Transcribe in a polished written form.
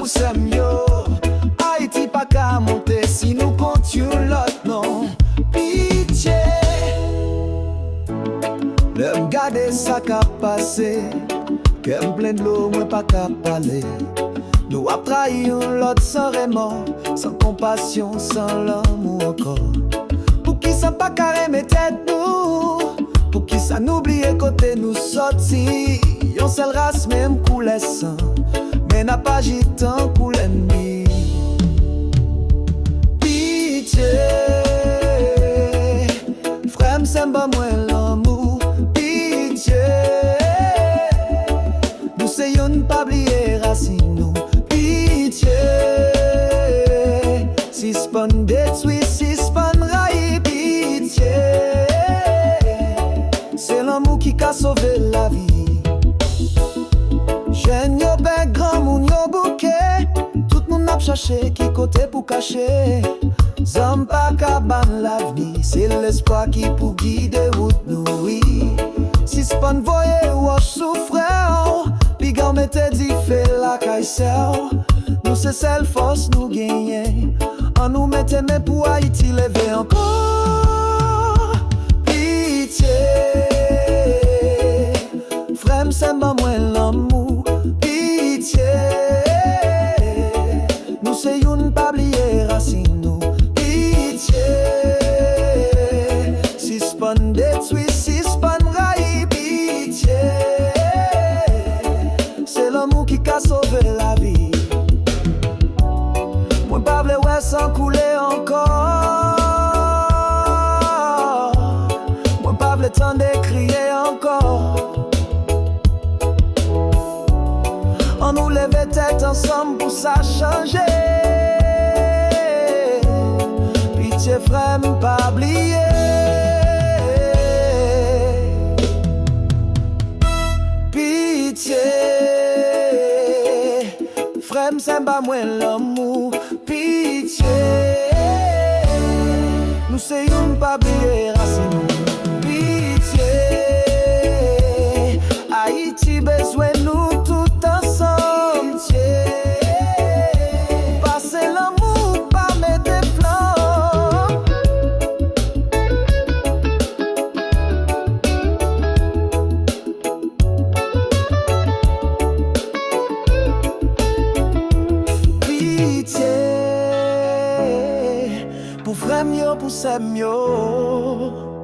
poussem yo. Haïti pas qu'à monter si nous comptions l'autre non. Pitié, le m'gade ça qu'a passé, que m'plain de l'eau, moi pas qu'à parler. Nous a trahi l'autre sans remords, sans compassion, sans l'amour encore. Pour qui ça pas carré mes têtes nous, pour qui ça n'oublie côté nous sorti. Yon seule race même coulait sang, mais n'a pas gitan pour l'ennemi. Pitié, frère m'sem ba moins l'amour. Pitié, nous c'est yon pas oublier racine nous. Pitié, si spon détruit, si spon raï. Pitié, c'est l'amour qui a sauvé la vie. Jeune yo ben grand moun yo bouquet, tout moun ap cherché qui côté pour cacher. Zam pa ka ban l'avenir, c'est l'espoir qui pour guider route nous oui. Si spon voye ou souffrant, pi gan mette di fait la kaisel. Nous c'est seule force nous gagner, en nous mette mais pour Haïti lever encore. Pitié, frère m'sem ba moins l'amour. Pitié, nous c'est yon pas oublier racine nous. Pitié, si spon détruit, si spon raï. Pitié, c'est l'amour qui a sauvé la vie. Moi pas vle ouais sans couler encore, moi pas vle tendre crier encore. On nous lève tête ensemble pour ça changer. Pitié frère m'pas oublier. Pitié, frère m'sem ba moins l'amour. Pitié, nous c'est yon pas oublier racine. Pitié, Haïti besoin nous tout ensemble. Passer l'amour, pas mettre des plans. Pitié, pour frère mieux, pour s'aimer mieux.